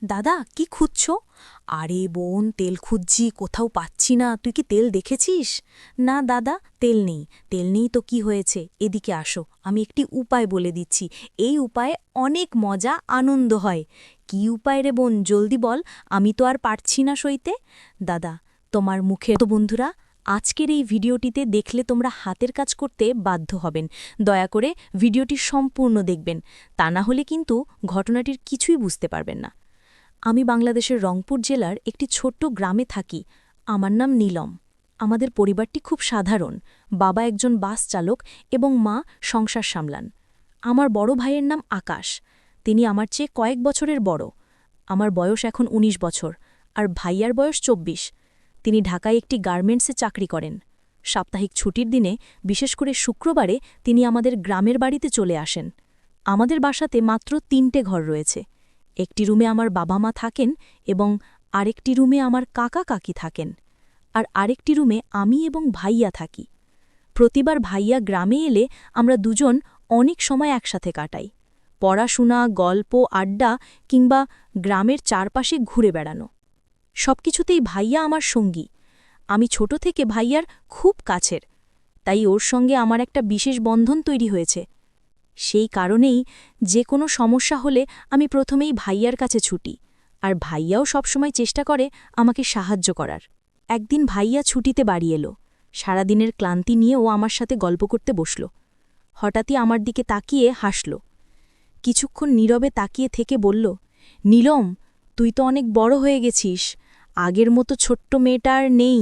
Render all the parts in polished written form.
দাদা কি খুঁজছ? আরে বোন, তেল খুঁজছি, কোথাও পাচ্ছি না। তুই কি তেল দেখেছিস? না দাদা, তেল নেই। তেল নেই তো কি হয়েছে? এদিকে আসো, আমি একটি উপায় বলে দিচ্ছি। এই উপায়ে অনেক মজা আনন্দ হয়। কি উপায় রে বোন, জলদি বল, আমি তো আর পারছি না সইতে। দাদা, তোমার মুখে তো বন্ধুরা, আজকের এই ভিডিওটিতে দেখলে তোমরা হাতের কাজ করতে বাধ্য হবেন। দয়া করে ভিডিওটি সম্পূর্ণ দেখবেন, তা না হলে কিন্তু ঘটনাটির কিছুই বুঝতে পারবেন না। আমি বাংলাদেশের রংপুর জেলার একটি ছোট্ট গ্রামে থাকি। আমার নাম নীলম। আমাদের পরিবারটি খুব সাধারণ। বাবা একজন বাস চালক এবং মা সংসার সামলান। আমার বড় ভাইয়ের নাম আকাশ। তিনি আমার চেয়ে কয়েক বছরের বড়। আমার বয়স এখন ১৯ বছর, আর ভাইয়ার বয়স ২৪। তিনি ঢাকায় একটি গার্মেন্টসে চাকরি করেন। সাপ্তাহিক ছুটির দিনে, বিশেষ করে শুক্রবারে, তিনি আমাদের গ্রামের বাড়িতে চলে আসেন। আমাদের বাসাতে মাত্র ৩টে ঘর রয়েছে। একটি রুমে আমার বাবা মা থাকেন এবং আরেকটি রুমে আমার কাকা কাকি থাকেন, আর আরেকটি রুমে আমি এবং ভাইয়া থাকি। প্রতিবার ভাইয়া গ্রামে এলে আমরা দুজন অনেক সময় একসাথে কাটাই। পড়াশোনা, গল্প, আড্ডা কিংবা গ্রামের চারপাশে ঘুরে বেড়ানো, সবকিছুতেই ভাইয়া আমার সঙ্গী। আমি ছোট থেকে ভাইয়ার খুব কাছের, তাই ওর সঙ্গে আমার একটা বিশেষ বন্ধন তৈরি হয়েছে। সেই কারণেই যে কোনো সমস্যা হলে আমি প্রথমেই ভাইয়ার কাছে ছুটি, আর ভাইয়াও সবসময় চেষ্টা করে আমাকে সাহায্য করার। একদিন ভাইয়া ছুটিতে বাড়ি এলো। সারাদিনের ক্লান্তি নিয়ে ও আমার সাথে গল্প করতে বসল। হঠাৎই আমার দিকে তাকিয়ে হাসল। কিছুক্ষণ নীরবে তাকিয়ে থেকে বলল, নীলম, তুই তো অনেক বড় হয়ে গেছিস। আগের মতো ছোট্ট মেয়েটা আর নেই।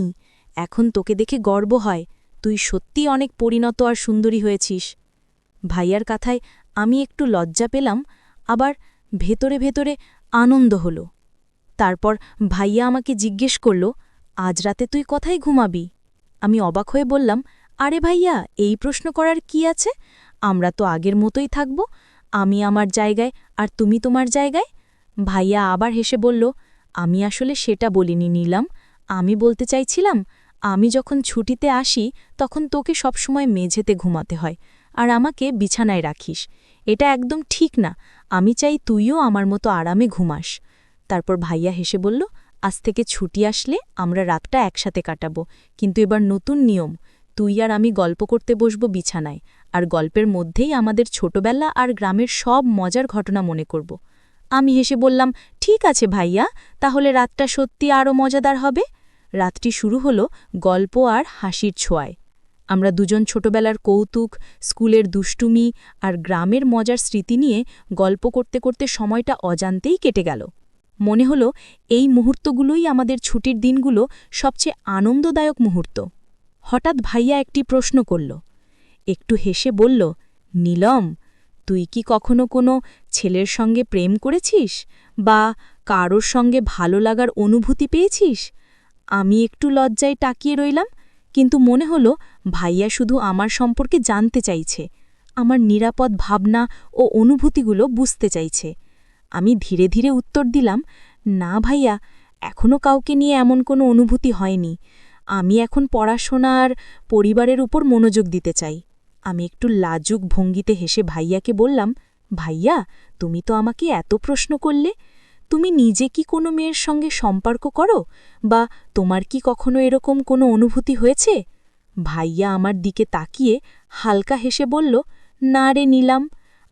এখন তোকে দেখে গর্ব হয়। তুই সত্যি অনেক পরিণত আর সুন্দরী হয়েছিস। ভাইয়ার কথায় আমি একটু লজ্জা পেলাম, আবার ভেতরে ভেতরে আনন্দ হল। তারপর ভাইয়া আমাকে জিজ্ঞেস করল, আজ রাতে তুই কোথায় ঘুমাবি? আমি অবাক হয়ে বললাম, আরে ভাইয়া, এই প্রশ্ন করার কি আছে? আমরা তো আগের মতোই থাকব। আমি আমার জায়গায় আর তুমি তোমার জায়গায়। ভাইয়া আবার হেসে বলল, আমি আসলে সেটা বলিনি নীলাম। আমি বলতে চাইছিলাম, আমি যখন ছুটিতে আসি তখন তোকে সবসময় মেঝেতে ঘুমাতে হয়, আর আমাকে বিছানায় রাখিস। এটা একদম ঠিক না। আমি চাই তুইও আমার মতো আরামে ঘুমাস। তারপর ভাইয়া হেসে বলল, আজ থেকে ছুটি আসলে আমরা রাতটা একসাথে কাটাবো, কিন্তু এবার নতুন নিয়ম। তুই আর আমি গল্প করতে বসব বিছানায়, আর গল্পের মধ্যেই আমাদের ছোটবেলা আর গ্রামের সব মজার ঘটনা মনে করব। আমি হেসে বললাম, ঠিক আছে ভাইয়া, তাহলে রাতটা সত্যি আরও মজাদার হবে। রাতটি শুরু হলো গল্প আর হাসির ছোঁয়ায়। আমরা দুজন ছোটবেলার কৌতুক, স্কুলের দুষ্টুমি আর গ্রামের মজার স্মৃতি নিয়ে গল্প করতে করতে সময়টা অজান্তেই কেটে গেল। মনে হলো এই মুহূর্তগুলোই আমাদের ছুটির দিনগুলো সবচেয়ে আনন্দদায়ক মুহূর্ত। হঠাৎ ভাইয়া একটি প্রশ্ন করল। একটু হেসে বলল, নীলম, তুই কি কখনো কোনো ছেলের সঙ্গে প্রেম করেছিস বা কারোর সঙ্গে ভালো লাগার অনুভূতি পেয়েছিস? আমি একটু লজ্জায় তাকিয়ে রইলাম, কিন্তু মনে হলো ভাইয়া শুধু আমার সম্পর্কে জানতে চাইছে, আমার নিরাপদ ভাবনা ও অনুভূতিগুলো বুঝতে চাইছে। আমি ধীরে ধীরে উত্তর দিলাম, না ভাইয়া, এখনও কাউকে নিয়ে এমন কোনো অনুভূতি হয়নি। আমি এখন পড়াশোনা আর পরিবারের উপর মনোযোগ দিতে চাই। আমি একটু লাজুক ভঙ্গিতে হেসে ভাইয়াকে বললাম, ভাইয়া, তুমি তো আমাকে এত প্রশ্ন করলে। তুমি নিজে কি কোনো মেয়ের সঙ্গে সম্পর্ক করো, বা তোমার কি কখনো এরকম কোনো অনুভূতি হয়েছে? ভাইয়া আমার দিকে তাকিয়ে হালকা হেসে বলল, না রে নীলাম,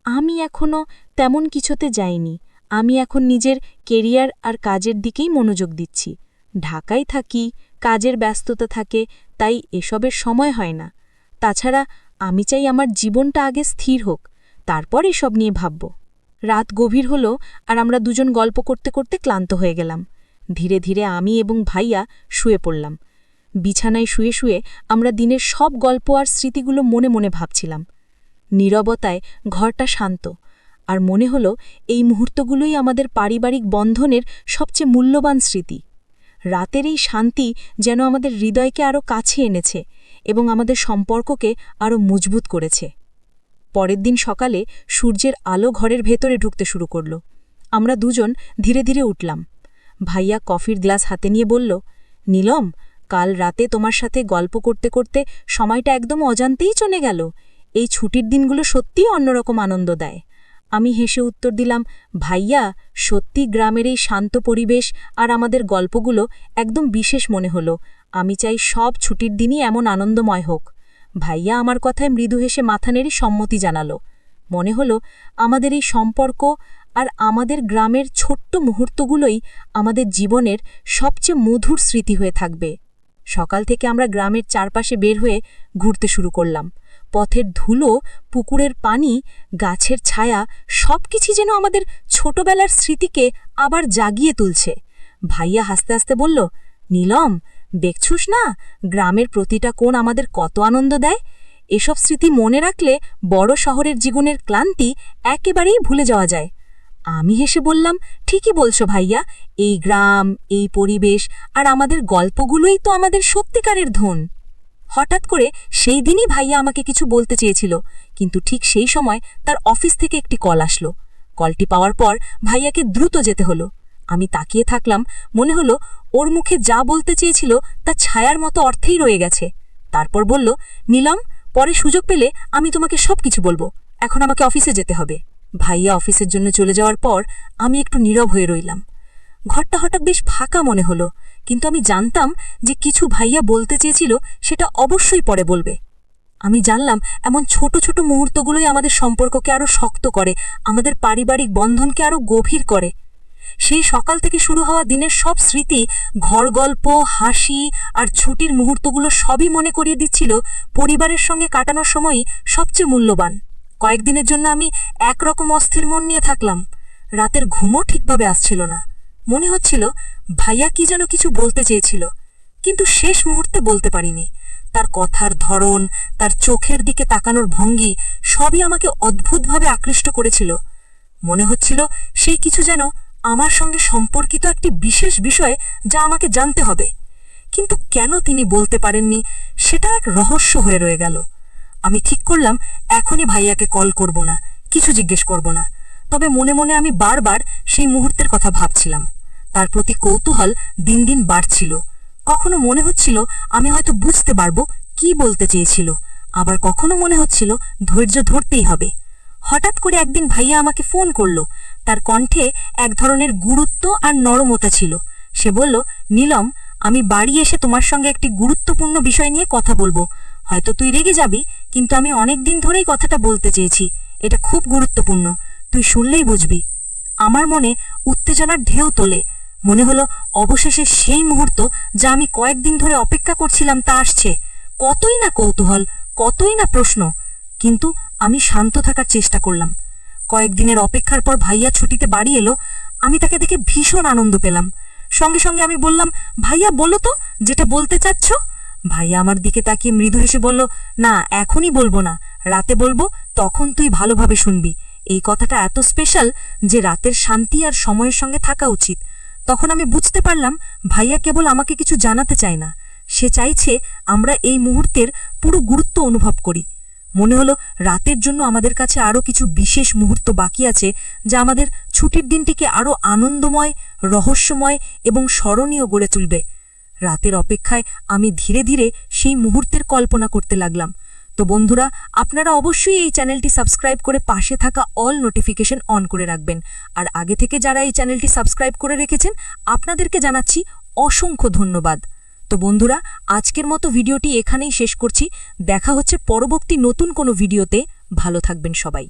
আমি এখনও তেমন কিছুতে যাইনি। আমি এখন নিজের কেরিয়ার আর কাজের দিকেই মনোযোগ দিচ্ছি। ঢাকায় থাকি, কাজের ব্যস্ততা থাকে, তাই এসবের সময় হয় না। তাছাড়া আমি চাই আমার জীবনটা আগে স্থির হোক, তারপর এসব নিয়ে ভাবব। রাত গভীর হলো, আর আমরা দুজন গল্প করতে করতে ক্লান্ত হয়ে গেলাম। ধীরে ধীরে আমি এবং ভাইয়া শুয়ে পড়লাম। বিছানায় শুয়ে শুয়ে আমরা দিনের সব গল্প আর স্মৃতিগুলো মনে মনে ভাবছিলাম। নীরবতায় ঘরটা শান্ত, আর মনে হলো এই মুহূর্তগুলোই আমাদের পারিবারিক বন্ধনের সবচেয়ে মূল্যবান স্মৃতি। রাতের এই শান্তি যেন আমাদের হৃদয়কে আরও কাছে এনেছে এবং আমাদের সম্পর্ককে আরও মজবুত করেছে। পরের দিন সকালে সূর্যের আলো ঘরের ভেতরে ঢুকতে শুরু করল। আমরা দুজন ধীরে ধীরে উঠলাম। ভাইয়া কফির গ্লাস হাতে নিয়ে বলল, নীলম, কাল রাতে তোমার সাথে গল্প করতে করতে সময়টা একদম অজান্তেই চলে গেল। এই ছুটির দিনগুলো সত্যিই অন্যরকম আনন্দ দেয়। আমি হেসে উত্তর দিলাম, ভাইয়া, সত্যি গ্রামের এই শান্ত পরিবেশ আর আমাদের গল্পগুলো একদম বিশেষ মনে হলো। আমি চাই সব ছুটির দিনই এমন আনন্দময় হোক। ভাইয়া আমার কথায় মৃদু হেসে মাথা নেড়ে সম্মতি জানালো। মনে হলো আমাদের এই সম্পর্ক আর আমাদের গ্রামের ছোট্ট মুহূর্তগুলোই আমাদের জীবনের সবচেয়ে মধুর স্মৃতি হয়ে থাকবে। সকাল থেকে আমরা গ্রামের চারপাশে বের হয়ে ঘুরতে শুরু করলাম। পথের ধুলো, পুকুরের পানি, গাছের ছায়া সবকিছু যেন আমাদের ছোটবেলার স্মৃতিকে আবার জাগিয়ে তুলছে। ভাইয়া হাসতে হাসতে বলল, নীলম, দেখছুস না গ্রামের প্রতিটা কোণ আমাদের কত আনন্দ দেয়। এসব স্মৃতি মনে রাখলে বড় শহরের জীবনের ক্লান্তি একেবারেই ভুলে যাওয়া যায়। আমি হেসে বললাম, ঠিকই বলছো ভাইয়া, এই গ্রাম, এই পরিবেশ আর আমাদের গল্পগুলোই তো আমাদের সত্যিকারের ধন। হঠাৎ করে সেই দিনই ভাইয়া আমাকে কিছু বলতে চেয়েছিল, কিন্তু ঠিক সেই সময় তার অফিস থেকে একটি কল আসলো। কলটি পাওয়ার পর ভাইয়াকে দ্রুত যেতে হলো। আমি তাকিয়ে থাকলাম, মনে হলো ওর মুখে যা বলতে চেয়েছিল তা ছায়ার মতো অর্থেই রয়ে গেছে। তারপর বলল, নীলম, পরে সুযোগ পেলে আমি তোমাকে সবকিছু বলবো, এখন আমাকে অফিসে যেতে হবে। ভাইয়া অফিসের জন্য চলে যাওয়ার পর আমি একটু নীরব হয়ে রইলাম। ঘরটা হঠাৎ বেশ ফাঁকা মনে হলো, কিন্তু আমি জানতাম যে কিছু ভাইয়া বলতে চেয়েছিল সেটা অবশ্যই পরে বলবে। আমি জানলাম এমন ছোট ছোট মুহূর্তগুলোই আমাদের সম্পর্ককে আরও শক্ত করে, আমাদের পারিবারিক বন্ধনকে আরও গভীর করে। সেই সকাল থেকে শুরু হওয়া দিনের সব স্মৃতি, ঘর গল্প, হাসি আর ছুটির মুহূর্তগুলো সবই মনে করিয়ে দিচ্ছিল পরিবারের সঙ্গে কাটানোর সময়ই সবচেয়ে মূল্যবান। কয়েকদিনের জন্য আমি একরকম অস্থির মন নিয়ে থাকলাম। রাতের ঘুমও ঠিকভাবে আসছিল না। মনে হচ্ছিল ভাইয়া কি যেন কিছু বলতে চেয়েছিল, কিন্তু শেষ মুহূর্তে বলতে পারিনি। তার কথার ধরন, তার চোখের দিকে তাকানোর ভঙ্গি সবই আমাকে অদ্ভুতভাবে আকৃষ্ট করেছিল। মনে হচ্ছিল সেই কিছু যেন আমার সঙ্গে সম্পর্কিত একটি বিশেষ বিষয়, যা আমাকে জানতে হবে। কিন্তু কেন তিনি বলতে পারেননি সেটা এক রহস্য হয়ে রয়ে গেল। আমি ঠিক করলাম এখনই ভাইয়াকে কল করব না, কিছু জিজ্ঞেস করব না। তবে মনে মনে আমি বারবার সেই মুহূর্তের কথা ভাবছিলাম। তার প্রতি কৌতূহল দিন দিন বাড়ছিল। কখনো মনে হচ্ছিল আমি হয়তো বুঝতে পারবো কি বলতে চেয়েছিল, আবার কখনো মনে হচ্ছিল ধৈর্য ধরতেই হবে। হঠাৎ করে একদিন ভাইয়া আমাকে ফোন করলো। তার কণ্ঠে এক ধরনের গুরুত্ব আর নরমতা ছিল। সে বলল, নীলম, আমি বাড়ি এসে তোমার সঙ্গে একটি গুরুত্বপূর্ণ বিষয় নিয়ে কথা বলবো। হয়তো তুই রেগে যাবি, কিন্তু আমি অনেক দিন ধরেই কথাটা বলতে চেয়েছি। এটা খুব গুরুত্বপূর্ণ, তুই শুনলেই বুঝবি। আমার মনে উত্তেজনার ঢেউ তোলে। মনে হলো অবশেষে সেই মুহূর্ত যা আমি কয়েকদিন ধরে অপেক্ষা করছিলাম তা আসছে। কতই না কৌতূহল, কতই না প্রশ্ন, কিন্তু আমি শান্ত থাকার চেষ্টা করলাম। কয়েকদিনের অপেক্ষার পর ভাইয়া ছুটিতে বাড়ি এলো। আমি তাকে দেখে ভীষণ আনন্দ পেলাম। সঙ্গে সঙ্গে আমি বললাম, ভাইয়া বলো তো যেটা বলতে চাচ্ছ। ভাইয়া আমার দিকে তাকিয়ে মৃদু হেসে বলল, না, এখনই বলবো না, রাতে বলবো, তখন তুই ভালোভাবে শুনবি। এই কথাটা এত স্পেশাল যে রাতের শান্তি আর সময়ের সঙ্গে থাকা উচিত। তখন আমি বুঝতে পারলাম ভাইয়া কেবল আমাকে কিছু জানাতে চায় না, সে চাইছে আমরা এই মুহূর্তের পুরো গুরুত্ব অনুভব করি। মনে হলো রাতের জন্য আমাদের কাছে আরও কিছু বিশেষ মুহূর্ত বাকি আছে, যা আমাদের ছুটির দিনটিকে আরও আনন্দময়, রহস্যময় এবং স্মরণীয় গড়ে তুলবে। রাতের অপেক্ষায় আমি ধীরে ধীরে সেই মুহূর্তের কল্পনা করতে লাগলাম। তো বন্ধুরা, আপনারা অবশ্যই এই চ্যানেলটি সাবস্ক্রাইব করে পাশে থাকা অল নোটিফিকেশন অন করে রাখবেন। আর আগে থেকে যারা এই চ্যানেলটি সাবস্ক্রাইব করে রেখেছেন, আপনাদেরকে জানাচ্ছি অসংখ্য ধন্যবাদ। তো বন্ধুরা, আজকের মতো ভিডিওটি এখানেই শেষ করছি। দেখা হচ্ছে পরবর্তী নতুন কোনো ভিডিওতে। ভালো থাকবেন সবাই।